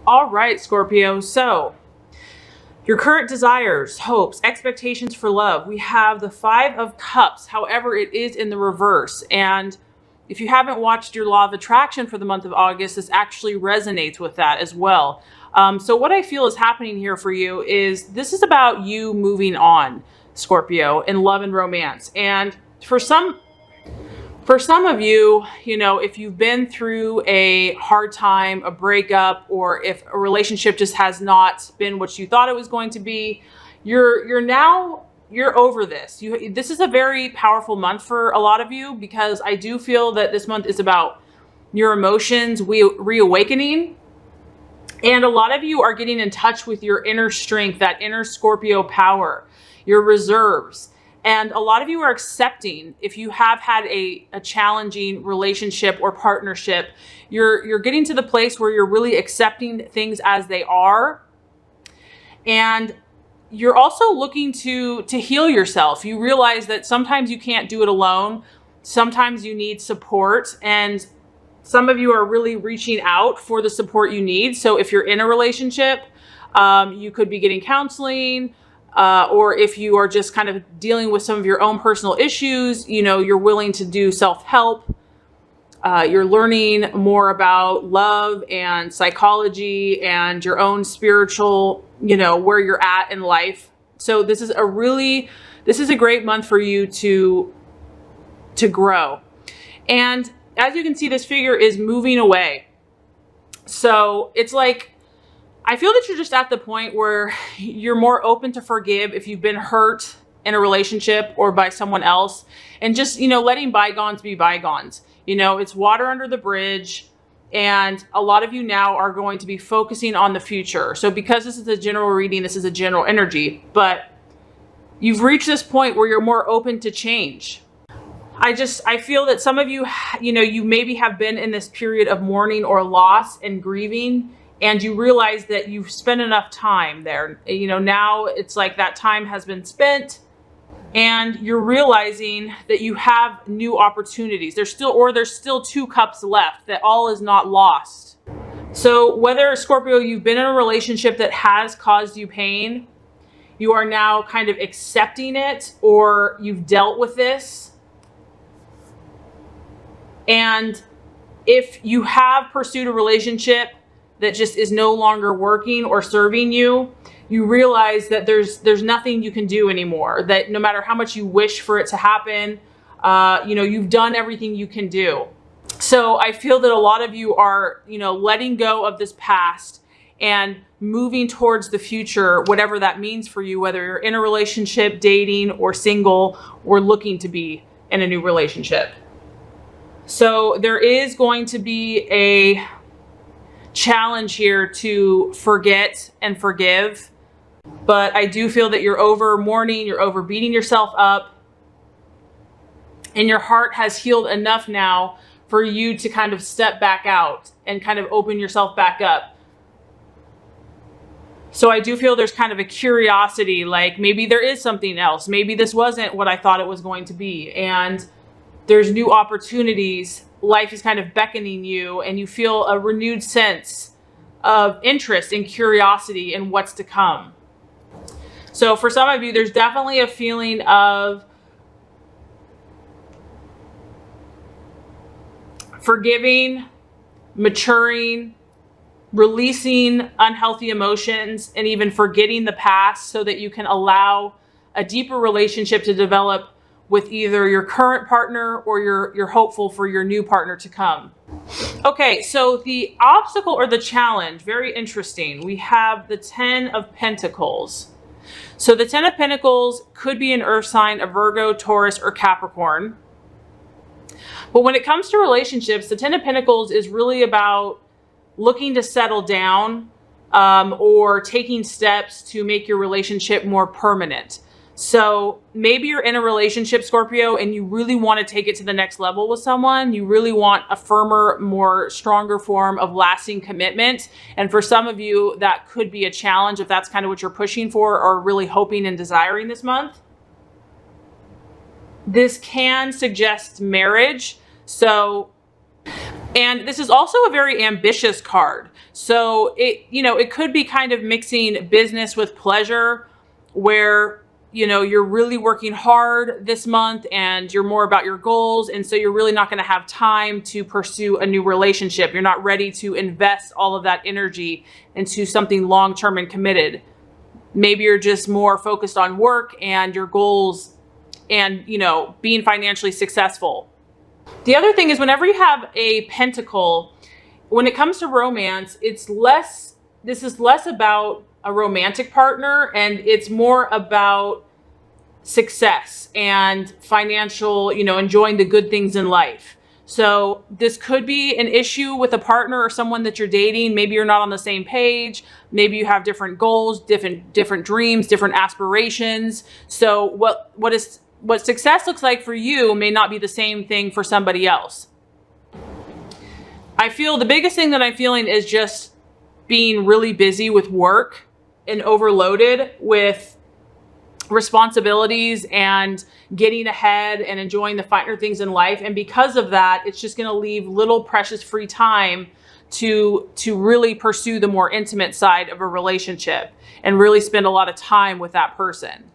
All right, Scorpio. So your current desires, hopes, expectations for love. We have the Five of Cups. However, it is in the reverse. And if you haven't watched your Law of Attraction for the month of August, this actually resonates with that as well. So what I feel is happening here for you is this is about you moving on, Scorpio, in love and romance. And for some of you, if you've been through a hard time, a breakup, or if a relationship just has not been what you thought it was going to be, you're over this. This is a very powerful month for a lot of you, because I do feel that this month is about your emotions reawakening. And a lot of you are getting in touch with your inner strength, that inner Scorpio power, your reserves. And a lot of you are accepting, if you have had a challenging relationship or partnership, you're getting to the place where you're really accepting things as they are. And you're also looking to heal yourself. You realize that sometimes you can't do it alone. Sometimes you need support. And some of you are really reaching out for the support you need. So if you're in a relationship, you could be getting counseling. Or if you are just kind of dealing with some of your own personal issues, you're willing to do self-help. You're learning more about love and psychology and your own spiritual, where you're at in life. So this is a great month for you to grow. And as you can see, this figure is moving away. So it's like, I feel that you're just at the point where you're more open to forgive if you've been hurt in a relationship or by someone else, and just, letting bygones be bygones. It's water under the bridge, and a lot of you now are going to be focusing on the future. So because this is a general reading, this is a general energy, but you've reached this point where you're more open to change. I feel that some of you, you maybe have been in this period of mourning or loss and grieving, and you realize that you've spent enough time there. Now it's like that time has been spent, and you're realizing that you have new opportunities. There's still 2 cups left, that all is not lost. So whether, Scorpio, you've been in a relationship that has caused you pain, you are now kind of accepting it, or you've dealt with this. And if you have pursued a relationship that just is no longer working or serving you, you realize that there's nothing you can do anymore. That no matter how much you wish for it to happen, you've done everything you can do. So I feel that a lot of you are, letting go of this past and moving towards the future, whatever that means for you, whether you're in a relationship, dating, or single, or looking to be in a new relationship. So there is going to be a challenge here to forget and forgive, but I do feel that you're over mourning, you're over beating yourself up, and your heart has healed enough now for you to kind of step back out and kind of open yourself back up. So I do feel there's kind of a curiosity, like maybe there is something else. Maybe this wasn't what I thought it was going to be, and there's new opportunities. Life is kind of beckoning you, and you feel a renewed sense of interest and curiosity in what's to come. So for some of you, there's definitely a feeling of forgiving, maturing, releasing unhealthy emotions, and even forgetting the past so that you can allow a deeper relationship to develop with either your current partner or you're hopeful for your new partner to come. Okay, so the obstacle or the challenge, very interesting. We have the 10 of Pentacles. So the 10 of Pentacles could be an earth sign, a Virgo, Taurus, or Capricorn. But when it comes to relationships, the 10 of Pentacles is really about looking to settle down or taking steps to make your relationship more permanent. So maybe you're in a relationship, Scorpio, and you really want to take it to the next level with someone. You really want a firmer, more stronger form of lasting commitment. And for some of you, that could be a challenge if that's kind of what you're pushing for or really hoping and desiring this month. This can suggest marriage. And this is also a very ambitious card. So it could be kind of mixing business with pleasure, where you're really working hard this month and you're more about your goals. And so you're really not going to have time to pursue a new relationship. You're not ready to invest all of that energy into something long-term and committed. Maybe you're just more focused on work and your goals and, being financially successful. The other thing is, whenever you have a pentacle, when it comes to romance, this is less about a romantic partner, and it's more about success and financial, enjoying the good things in life. So this could be an issue with a partner or someone that you're dating. Maybe you're not on the same page. Maybe you have different goals, different dreams, different aspirations. So what success looks like for you may not be the same thing for somebody else. I feel the biggest thing that I'm feeling is just being really busy with work and overloaded with responsibilities and getting ahead and enjoying the finer things in life. And because of that, it's just going to leave little precious free time to really pursue the more intimate side of a relationship and really spend a lot of time with that person.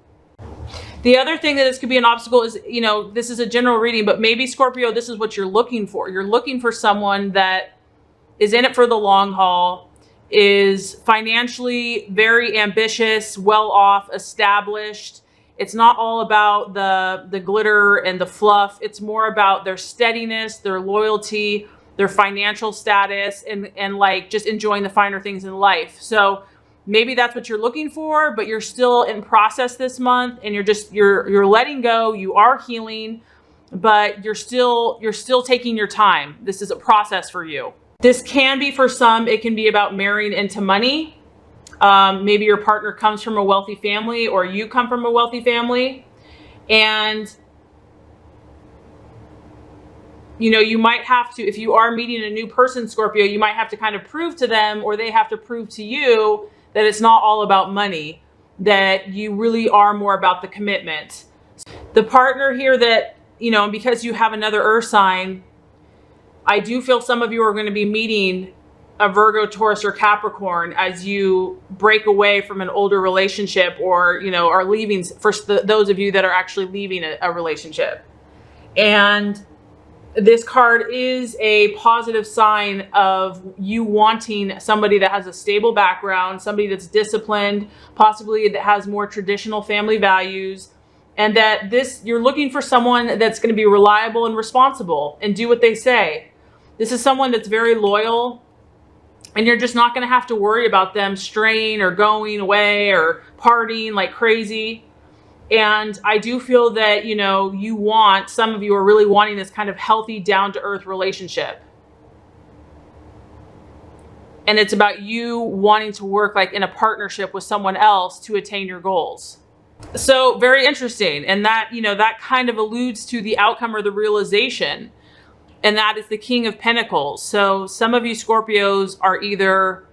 The other thing that this could be an obstacle is, this is a general reading, but maybe Scorpio, this is what you're looking for. You're looking for someone that is in it for the long haul, is financially very ambitious, well off, established. It's not all about the glitter and the fluff. It's more about their steadiness, their loyalty, their financial status, and like just enjoying the finer things in life. So maybe that's what you're looking for, but you're still in process this month, and you're letting go. You are healing, but you're still taking your time. This is a process for you. This can be, for some, it can be about marrying into money. Maybe your partner comes from a wealthy family, or you come from a wealthy family. And, you might have to, if you are meeting a new person, Scorpio, you might have to kind of prove to them, or they have to prove to you, that it's not all about money, that you really are more about the commitment. The partner here that, because you have another earth sign, I do feel some of you are going to be meeting a Virgo, Taurus, or Capricorn as you break away from an older relationship, or, are leaving, for those of you that are actually leaving a relationship. And this card is a positive sign of you wanting somebody that has a stable background, somebody that's disciplined, possibly that has more traditional family values, and that you're looking for someone that's going to be reliable and responsible and do what they say. This is someone that's very loyal, and you're just not going to have to worry about them straying or going away or partying like crazy. And I do feel that, some of you are really wanting this kind of healthy, down-to-earth relationship. And it's about you wanting to work like in a partnership with someone else to attain your goals. So very interesting. And that, that kind of alludes to the outcome or the realization. And that is the King of Pentacles. So some of you Scorpios are either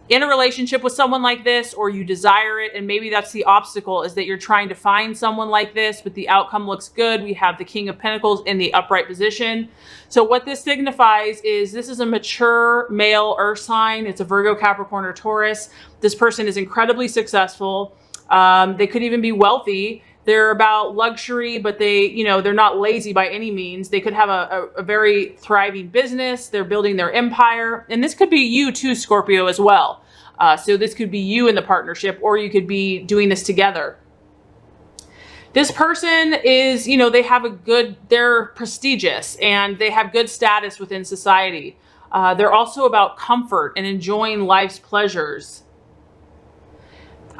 in a relationship with someone like this, or you desire it. And maybe that's the obstacle, is that you're trying to find someone like this, but the outcome looks good. We have the King of Pentacles in the upright position. So what this signifies is this is a mature male earth sign. It's a Virgo, Capricorn, or Taurus. This person is incredibly successful. They could even be wealthy. They're about luxury, but they're not lazy by any means. They could have a very thriving business. They're building their empire. And this could be you too, Scorpio, as well. So this could be you in the partnership, or you could be doing this together. This person is, they're prestigious, and they have good status within society. They're also about comfort and enjoying life's pleasures.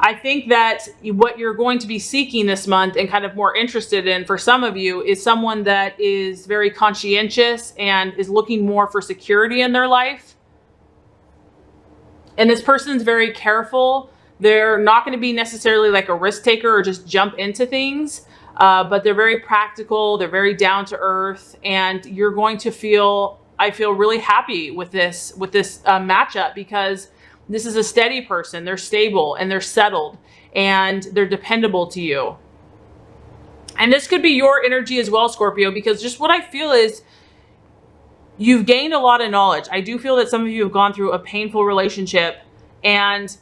I think that what you're going to be seeking this month and kind of more interested in for some of you is someone that is very conscientious and is looking more for security in their life. And this person's very careful. They're not going to be necessarily like a risk taker or just jump into things, but they're very practical. They're very down to earth, and you're going to I feel really happy with this matchup, because this is a steady person. They're stable and they're settled and they're dependable to you. And this could be your energy as well, Scorpio, because just what I feel is You've gained a lot of knowledge. I do feel that some of you have gone through a painful relationship, and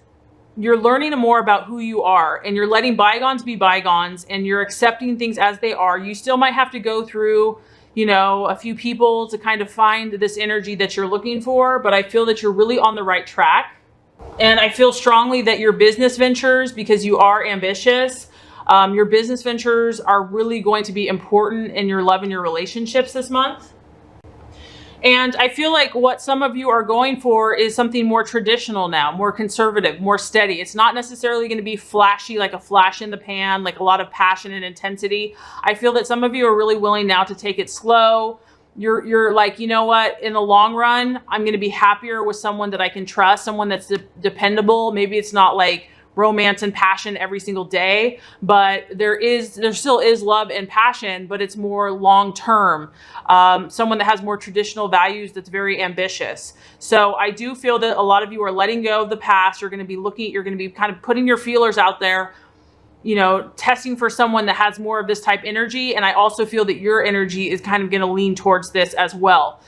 you're learning more about who you are, and you're letting bygones be bygones, and you're accepting things as they are. You still might have to go through, you know, a few people to kind of find this energy that you're looking for, but I feel that you're really on the right track. And I feel strongly that your business ventures, because you are ambitious, your business ventures are really going to be important in your love and your relationships this month. And I feel like what some of you are going for is something more traditional now, more conservative, more steady. It's not necessarily going to be flashy, like a flash in the pan, like a lot of passion and intensity. I feel that some of you are really willing now to take it slow. You're like, you know what, in the long run, I'm going to be happier with someone that I can trust, someone that's dependable. Maybe it's not like romance and passion every single day, but there still is love and passion, but it's more long-term. Someone that has more traditional values, that's very ambitious. So I do feel that a lot of you are letting go of the past. You're going to be kind of putting your feelers out there, you know, testing for someone that has more of this type energy. And I also feel that your energy is kind of going to lean towards this as well.